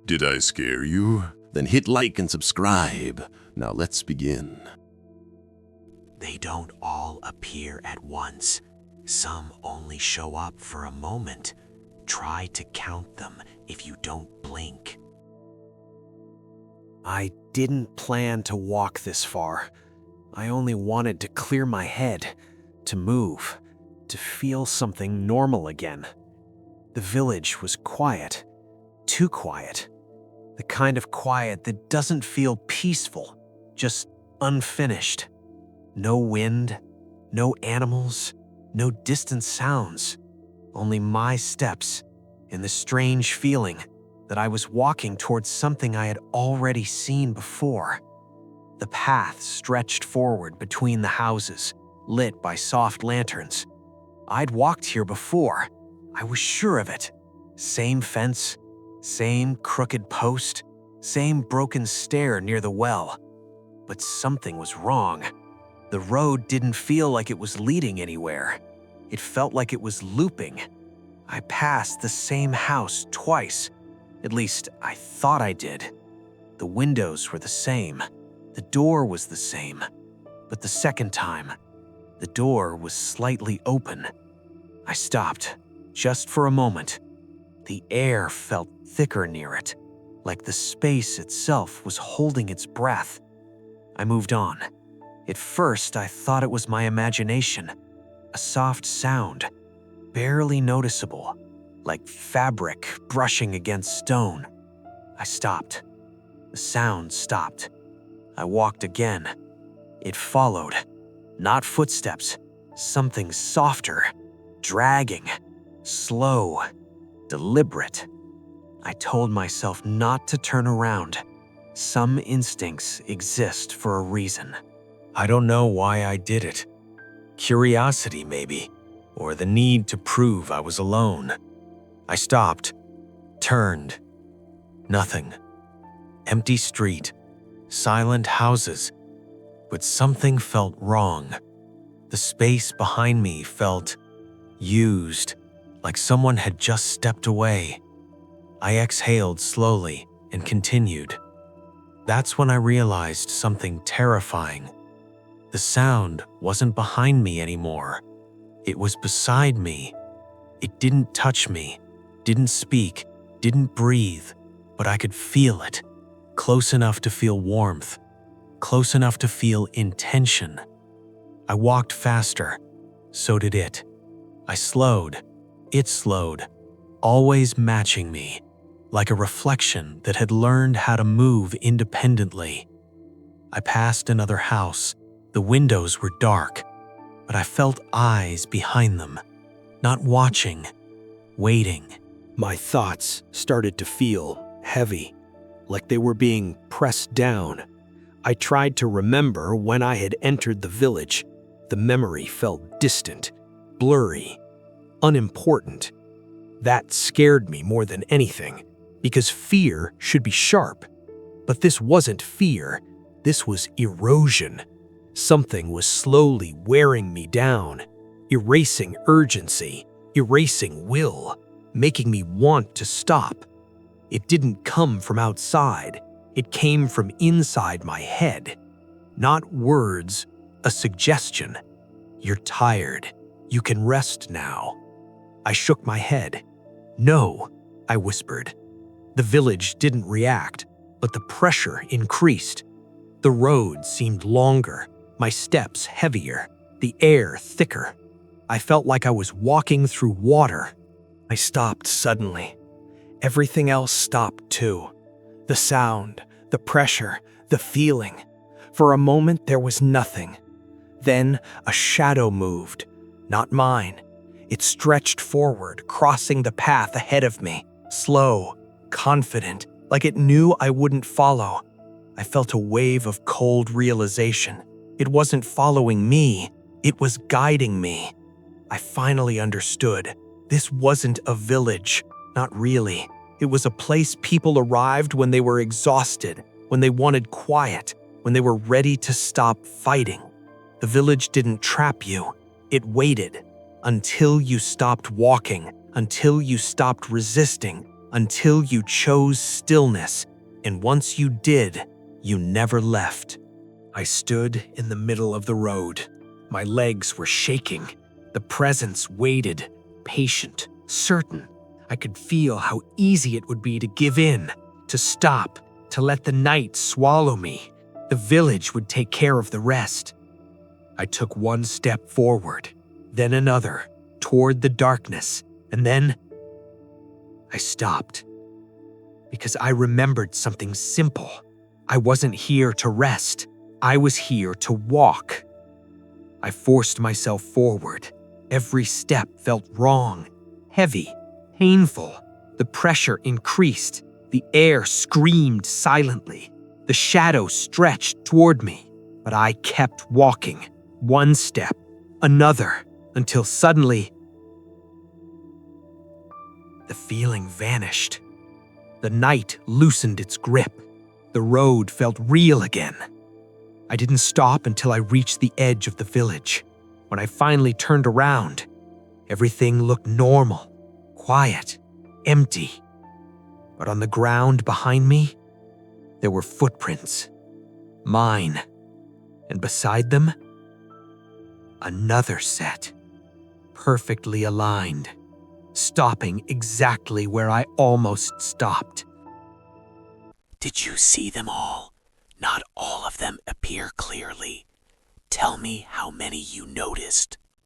Did I scare you? Then hit like and subscribe. Now let's begin. They don't all appear at once. Some only show up for a moment. Try to count them if you don't blink. I didn't plan to walk this far. I only wanted to clear my head, to move, to feel something normal again. The village was quiet, too quiet. The kind of quiet that doesn't feel peaceful, just unfinished. No wind, no animals, no distant sounds, only my steps and the strange feeling that I was walking towards something I had already seen before. The path stretched forward between the houses, lit by soft lanterns. I'd walked here before. I was sure of it. Same fence, same crooked post, same broken stair near the well. But something was wrong. The road didn't feel like it was leading anywhere. It felt like it was looping. I passed the same house twice. At least, I thought I did. The windows were the same. The door was the same. But the second time, the door was slightly open. I stopped, just for a moment. The air felt thicker near it, like the space itself was holding its breath. I moved on. At first, I thought it was my imagination. A soft sound, barely noticeable, like fabric brushing against stone. I stopped. The sound stopped. I walked again. It followed. Not footsteps, something softer, dragging, slow, deliberate. I told myself not to turn around. Some instincts exist for a reason. I don't know why I did it. Curiosity, maybe, or the need to prove I was alone. I stopped, turned. Nothing. Empty street, silent houses. But something felt wrong. The space behind me felt used, like someone had just stepped away. I exhaled slowly and continued. That's when I realized something terrifying. The sound wasn't behind me anymore. It was beside me. It didn't touch me, didn't speak, didn't breathe, but I could feel it. Close enough to feel warmth, close enough to feel intention. I walked faster. So did it. I slowed. It slowed, always matching me, like a reflection that had learned how to move independently. I passed another house. The windows were dark, but I felt eyes behind them, not watching, waiting. My thoughts started to feel heavy, like they were being pressed down. I tried to remember when I had entered the village. The memory felt distant, blurry, unimportant. That scared me more than anything, because fear should be sharp. But this wasn't fear, this was erosion. Something was slowly wearing me down, erasing urgency, erasing will, making me want to stop. It didn't come from outside, it came from inside my head. Not words, a suggestion. You're tired, you can rest now. I shook my head. No, I whispered. The village didn't react, but the pressure increased. The road seemed longer, my steps heavier, the air thicker. I felt like I was walking through water. I stopped suddenly. Everything else stopped too. The sound, the pressure, the feeling. For a moment there was nothing. Then a shadow moved, not mine. It stretched forward, crossing the path ahead of me, slow, confident, like it knew I wouldn't follow. I felt a wave of cold realization. It wasn't following me, it was guiding me. I finally understood. This wasn't a village, not really. It was a place people arrived when they were exhausted, when they wanted quiet, when they were ready to stop fighting. The village didn't trap you, it waited until you stopped walking, until you stopped resisting, until you chose stillness, and once you did, you never left. I stood in the middle of the road. My legs were shaking. The presence waited, patient, certain. I could feel how easy it would be to give in, to stop, to let the night swallow me. The village would take care of the rest. I took one step forward, then another, toward the darkness, and then I stopped. Because I remembered something simple. I wasn't here to rest. I was here to walk. I forced myself forward. Every step felt wrong, heavy, painful. The pressure increased. The air screamed silently. The shadow stretched toward me, but I kept walking, one step, another, until suddenly the feeling vanished. The night loosened its grip. The road felt real again. I didn't stop until I reached the edge of the village. When I finally turned around, everything looked normal, quiet, empty. But on the ground behind me, there were footprints. Mine. And beside them, another set. Perfectly aligned. Stopping exactly where I almost stopped. Did you see them all? Not all of them appear clearly. Tell me how many you noticed.